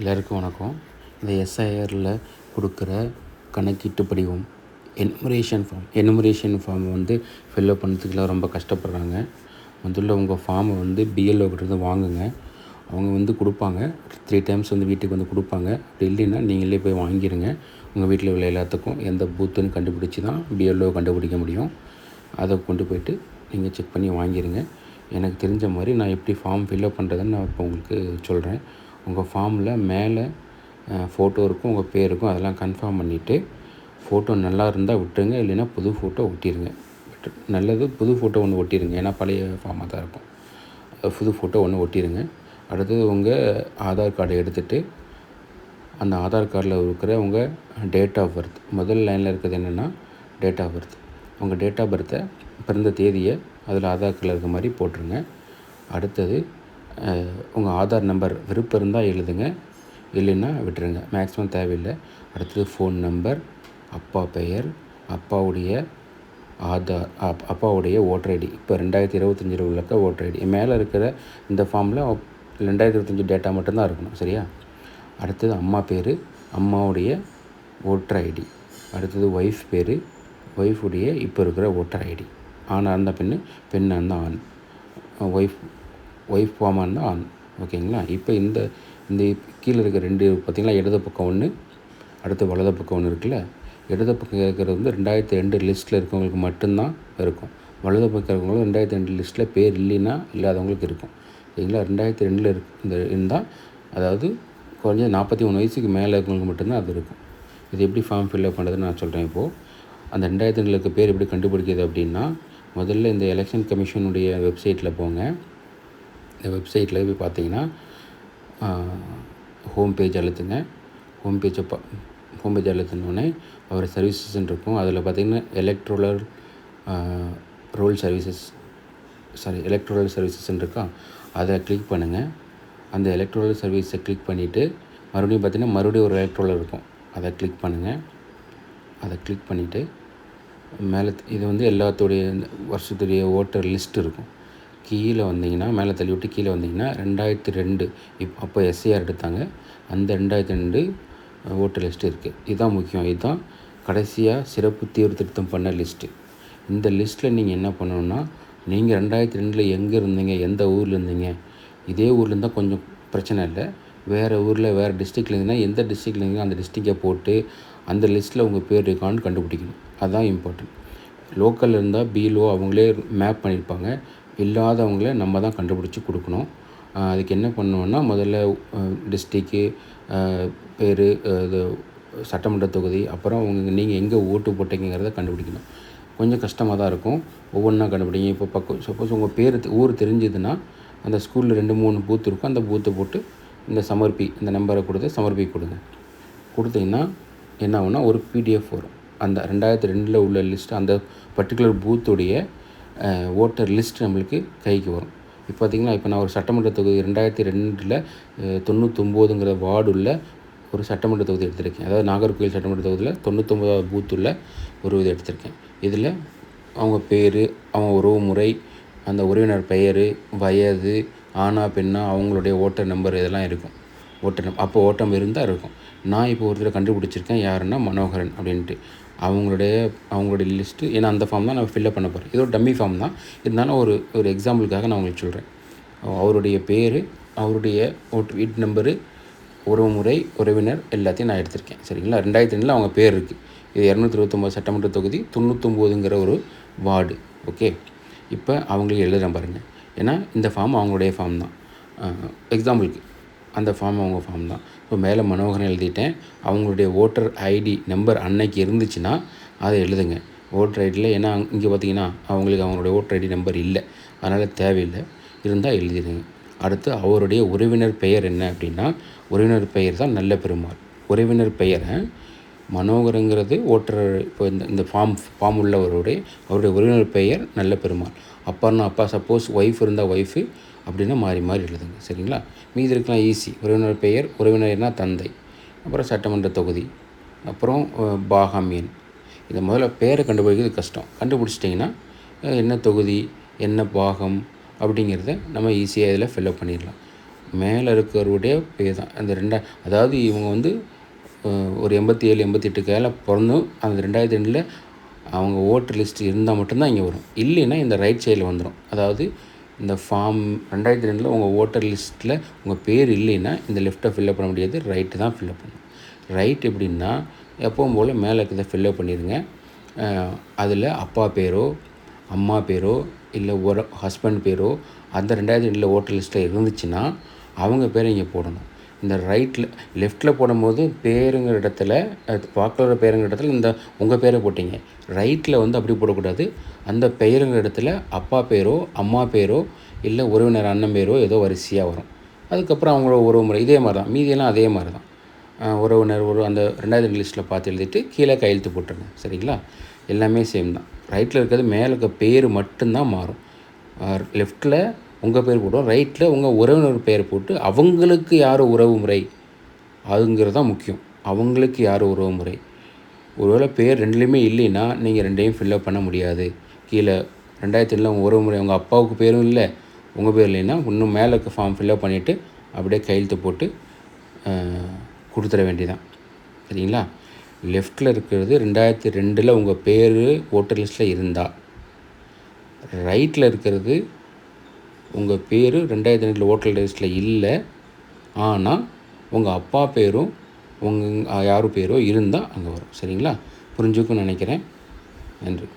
எல்லாருக்கும் வணக்கம். இந்த எஸ்ஐஆரில் கொடுக்குற கணக்கீட்டு படிவம் எனுமரேஷன் ஃபார்ம் ஃபில்அப் பண்ணுறதுக்குலாம் ரொம்ப கஷ்டப்படுறாங்க. முதல்ல உங்கள் ஃபார்மை பிஎல்ஓ கிட்டேருந்து வாங்குங்க. அவங்க கொடுப்பாங்க. 3 டைம்ஸ் வீட்டுக்கு கொடுப்பாங்க. அப்படி இல்லைன்னா நீங்களே போய் வாங்கிடுங்க. உங்கள் வீட்டில் உள்ள எல்லாத்துக்கும் எந்த பூத்துன்னு கண்டுபிடிச்சி தான் பிஎல்ஓ கண்டுபிடிக்க முடியும். அதை கொண்டு போய்ட்டு நீங்கள் செக் பண்ணி வாங்கிடுங்க. எனக்கு தெரிஞ்ச மாதிரி நான் எப்படி ஃபார்ம் ஃபில்அப் பண்ணுறதுன்னு நான் இப்போ உங்களுக்கு சொல்கிறேன். உங்கள் ஃபார்மில் மேலே ஃபோட்டோ இருக்கும், உங்கள் பேர் இருக்கும். அதெல்லாம் கன்ஃபார்ம் பண்ணிவிட்டு ஃபோட்டோ நல்லா இருந்தால் விட்டுருங்க, இல்லைன்னா புது ஃபோட்டோ ஒட்டிடுங்க. நல்லது புது ஃபோட்டோ ஒன்று ஒட்டிடுங்க, ஏன்னா பழைய ஃபார்மாக தான் இருக்கும். புது ஃபோட்டோ ஒன்று ஒட்டிடுங்க. அடுத்தது உங்கள் ஆதார் கார்டை எடுத்துகிட்டு அந்த ஆதார் கார்டில் இருக்கிற உங்கள் டேட் ஆஃப் பர்த், முதல் லைனில் இருக்கிறது என்னென்னா டேட் ஆஃப் பர்த். உங்கள் டேட் ஆஃப் பர்த்தை பிறந்த தேதியை அதில் ஆதார் கார்டில் இருக்க மாதிரி போட்டுருங்க. அடுத்தது உங்கள் ஆதார் நம்பர் விருப்பம் இருந்தால் எழுதுங்க, இல்லைன்னா விட்டுருங்க, மேக்ஸிமம் தேவையில்லை. அடுத்தது ஃபோன் நம்பர், அப்பா பெயர், அப்பாவுடைய ஓட்டர் ஐடி. இப்போ 2025 உள்ள ஓட்டர் ஐடி மேலே இருக்கிற இந்த ஃபார்மில் 2025 டேட்டா மட்டும்தான் இருக்கணும், சரியா? அடுத்தது அம்மா பேர், அம்மாவுடைய ஓட்டர் ஐடி. அடுத்தது ஒய்ஃப் பேர், ஒய்ஃபுடைய இப்போ இருக்கிற ஓட்டர் ஐடி. ஆணாக இருந்தால் பெண்ணாக இருந்தால் ஆண். ஒய்ஃப் ஃபார்மாக இருந்தால் ஆண். ஓகேங்களா? இப்போ இந்த கீழே இருக்க 2 பார்த்திங்களா, இடது பக்கம் ஒன்று, அடுத்து வலது பக்கம் ஒன்று இருக்குல்ல. இடது பக்கம் இருக்கிறது 2002 லிஸ்ட்டில் இருக்கவங்களுக்கு மட்டும்தான் இருக்கும். வலது பக்கம் இருக்கிறவங்களுக்கு 2002 லிஸ்ட்டில் பேர் இல்லைன்னா இல்லாதவங்களுக்கு இருக்கும். சரிங்களா? 2002 இருந்தால், அதாவது குறைஞ்ச 43 வயசுக்கு மேலே இருக்கவங்களுக்கு மட்டும்தான் அது இருக்கும். இது எப்படி ஃபார்ம் ஃபில்அப் பண்ணுறதுன்னு நான் சொல்கிறேன். இப்போது அந்த 2002 இருக்க பேர் எப்படி கண்டுபிடிக்கிறது அப்படின்னா, முதல்ல இந்த எலெக்ஷன் கமிஷனுடைய வெப்சைட்டில் போங்க. இந்த வெப்சைட்டில் போய் பார்த்தீங்கன்னா ஹோம் பேஜ் அழுத்துங்க. ஹோம் பேஜ் அழுத்தினோடனே அவர் சர்வீசஸ்ன்னு இருக்கும். அதில் பார்த்திங்கன்னா எலக்ட்ரல் சர்வீசஸ்ன்னு இருக்கா, அதை கிளிக் பண்ணுங்கள். அந்த எலக்ட்ரல் சர்வீஸை கிளிக் பண்ணிவிட்டு மறுபடியும் ஒரு எலக்ட்ரல் இருக்கும், அதை கிளிக் பண்ணுங்கள். அதை கிளிக் பண்ணிவிட்டு மேலே இது எல்லாத்துடைய வருஷத்துடைய ஓட்டர் லிஸ்ட் இருக்கும். கீழே வந்தீங்கன்னா, மேலே தள்ளி விட்டு கீழே வந்தீங்கன்னா 2002 அப்போ எஸ்ஐஆர் எடுத்தாங்க, அந்த 2002 ஓட்டர் லிஸ்ட்டு இருக்குது. இதுதான் முக்கியம். இதுதான் கடைசியாக சிறப்பு தீவிர திருத்தம் பண்ண லிஸ்ட்டு. இந்த லிஸ்ட்டில் நீங்கள் என்ன பண்ணணுன்னா, நீங்கள் 2002 எங்கே இருந்தீங்க, எந்த ஊரில் இருந்தீங்க, இதே ஊரில் இருந்தால் கொஞ்சம் பிரச்சனை இல்லை. வேறு ஊரில் வேறு டிஸ்ட்ரிக்டில் இருந்தீங்கன்னா எந்த டிஸ்ட்ரிக்டில் இருந்தீங்க அந்த டிஸ்ட்ரிக்டை போட்டு அந்த லிஸ்ட்டில் உங்கள் பேர் இருக்கான்னு கண்டுபிடிக்கணும். அதுதான் இம்பார்ட்டன்ட். லோக்கலில் இருந்தால் பிஎல்ஓ அவங்களே மேப் பண்ணியிருப்பாங்க. இல்லாதவங்கள நம்ம தான் கண்டுபிடிச்சி கொடுக்கணும். அதுக்கு என்ன பண்ணணுன்னா, முதல்ல டிஸ்ட்ரிக்கு, பேர், இது சட்டமன்ற தொகுதி, அப்புறம் நீங்கள் எங்கே ஓட்டு போட்டீங்கிறத கண்டுபிடிக்கணும். கொஞ்சம் கஷ்டமாக தான் இருக்கும், ஒவ்வொன்றா கண்டுபிடிங்க. இப்போ சப்போஸ் உங்கள் ஊர் தெரிஞ்சதுன்னா அந்த ஸ்கூலில் 2-3 பூத்து இருக்கும், அந்த பூத்தை போட்டு இந்த நம்பரை கொடுங்க. கொடுத்தீங்கன்னா என்ன ஆகுனா, ஒரு பிடிஎஃப் வரும். அந்த 2002 உள்ள லிஸ்ட்டு, அந்த பர்டிகுலர் பூத்துடைய ஓட்டர் லிஸ்ட் நம்மளுக்கு கைக்கு வரும். இப்போ பார்த்திங்கன்னா, இப்போ நான் ஒரு சட்டமன்ற தொகுதி 2002 99ங்கிற வார்டுள்ள ஒரு சட்டமன்ற தொகுதி எடுத்திருக்கேன். அதாவது நாகர்கோவில் சட்டமன்ற தொகுதியில் 99வது பூத்துள்ள ஒரு இது எடுத்திருக்கேன். இதில் அவங்க பேர், அவங்க உறவு முறை, அந்த உறவினர் பெயர், வயது, ஆணா பெண்ணா, அவங்களுடைய ஓட்டர் நம்பர் இதெல்லாம் இருக்கும். ஓட்டம் இருந்தால் இருக்கும். நான் இப்போ ஒருத்தரை கண்டுபிடிச்சிருக்கேன், யாருன்னா மனோகரன் அப்படின்ட்டு. அவங்களுடைய லிஸ்ட்டு, ஏன்னா அந்த ஃபார்ம் தான் நான் ஃபில்அப் பண்ண போகிறேன். இது ஒரு டம்மி ஃபார்ம் தான், இருந்தாலும் ஒரு எக்ஸாம்பிளுக்காக நான் உங்களுக்கு சொல்கிறேன். அவருடைய பேர், அவருடைய வீட்டு நம்பரு, உறவுமுறை, உறவினர் எல்லாத்தையும் நான் எடுத்திருக்கேன். சரிங்களா? 2002 அவங்க பேர் இருக்குது. இது 229 சட்டமன்ற தொகுதி 99ங்கிற ஒரு வார்டு. ஓகே, இப்போ அவங்களுக்கு எழுதுகிறேன் பாருங்கள். ஏன்னா இந்த ஃபார்ம் அவங்களுடைய ஃபார்ம் தான். எக்ஸாம்பிளுக்கு அந்த ஃபார்ம் அவங்க ஃபார்ம் தான். இப்போ மேலே மனோகரன் எழுதிட்டேன். அவங்களுடைய ஓட்டர் ஐடி நம்பர் அன்னைக்கு இருந்துச்சுன்னா அதை எழுதுங்க ஓட்டர் ஐடியில். ஏன்னா இங்கே பார்த்திங்கன்னா அவங்களுடைய ஓட்டர் ஐடி நம்பர் இல்லை, அதனால் தேவையில்லை. இருந்தால் எழுதிடுங்க. அடுத்து அவருடைய உறவினர் பெயர் என்ன அப்படின்னா, உறவினர் பெயர் தான் நல்ல பெருமாள். உறவினர் பெயரை மனோகரங்கிறது ஓட்டர். இப்போ இந்த ஃபார்ம் உள்ளவருடைய உறவினர் பெயர் நல்ல பெருமாள். அப்பான்னா அப்பா, சப்போஸ் ஒய்ஃப் இருந்தால் ஒய்ஃபு, அப்படின்னா மாறி எழுதுங்க. சரிங்களா? மீதி இருக்கலாம் ஈஸி. உறவினர் பெயர், உறவினர்னால் தந்தை, அப்புறம் சட்டமன்ற தொகுதி, அப்புறம் பாகம் எண். இதை முதல்ல பேரை கண்டுபிடிக்கிறது கஷ்டம். கண்டுபிடிச்சிட்டிங்கன்னா என்ன தொகுதி, என்ன பாகம் அப்படிங்கிறத நம்ம ஈஸியாக இதில் ஃபில்அப் பண்ணிடலாம். மேலே இருக்கிறவருடைய பேர் தான் அந்த அதாவது இவங்க வந்து ஒரு 87 88 கேல பிறந்தும் அந்த 2002 அவங்க ஓட்டர் லிஸ்ட் இருந்தால் மட்டும்தான் இங்கே வரும். இல்லைன்னா இந்த ரைட் சைடில் வந்துடும். அதாவது இந்த ஃபார்ம் 2002 உங்கள் ஓட்டர் லிஸ்ட்டில் உங்கள் பேர் இல்லைன்னா இந்த லெஃப்ட்டை ஃபில்லப் பண்ண முடியாது, ரைட்டு தான் ஃபில்லப் பண்ணணும். ரைட் எப்படின்னா எப்பவும் போல் மேலே இருக்கிறத ஃபில்லப் பண்ணிடுங்க. அதில் அப்பா பேரோ அம்மா பேரோ இல்லை ஒரு ஹஸ்பண்ட் பேரோ அந்த 2002 ஓட்டர் லிஸ்ட்டில் இருந்துச்சுன்னா அவங்க பேரை இங்கே போடணும். இந்த லெஃப்ட்டில் போடும்போது பேருங்கிற இடத்துல வாக்காளர் பேருங்கிற இடத்துல இந்த உங்கள் பேரை போட்டிங்க. ரைட்டில் வந்து அப்படி போடக்கூடாது. அந்த பெயருங்கிற இடத்துல அப்பா பேரோ அம்மா பேரோ இல்லை உறவினர் அண்ணன் பேரோ ஏதோ வரிசையாக வரும். அதுக்கப்புறம் அவங்களோட உறவு முறை இதே மாதிரி தான், மீதியெல்லாம் அதே மாதிரி தான். உறவினர் அந்த 2002 லிஸ்ட்டில் பார்த்து எழுதிட்டு கீழே கையெழுத்து போட்டுருங்க. சரிங்களா? எல்லாமே சேம் தான். ரைட்டில் இருக்கிறது மேலே இருக்க பேர் மட்டும்தான் மாறும். லெஃப்ட்டில் உங்கள் பேர் போட்டோம், ரைட்டில் உங்கள் உறவினர் பேர் போட்டு அவங்களுக்கு யார் உறவு முறை அதுங்கிறது தான் முக்கியம். அவங்களுக்கு யார் உறவு முறை. ஒருவேளை பேர் ரெண்டுலேயுமே இல்லைன்னா நீங்கள் ரெண்டையும் ஃபில்லப் பண்ண முடியாது. கீழே 2002 உங்கள் உறவு முறை உங்கள் அப்பாவுக்கு பேரும் இல்லை, உங்கள் பேர் இல்லைன்னா இன்னும் மேலே இருக்க ஃபார்ம் ஃபில்லப் பண்ணிவிட்டு அப்படியே கையெழுத்து போட்டு கொடுத்துட வேண்டியதான். சரிங்களா? லெஃப்ட்டில் இருக்கிறது 2002 உங்கள் பேர் ஓட்டர் லிஸ்ட்டில் இருந்தால், ரைட்டில் இருக்கிறது உங்கள் பேர் 2002 ஓட்டர் லிஸ்ட்டில் இல்லை, ஆனால் உங்கள் அப்பா பேரும் யார் பேரோ இருந்தால் அங்கே வரும். சரிங்களா? புரிஞ்சுக்குன்னு நினைக்கிறேன். நன்றி.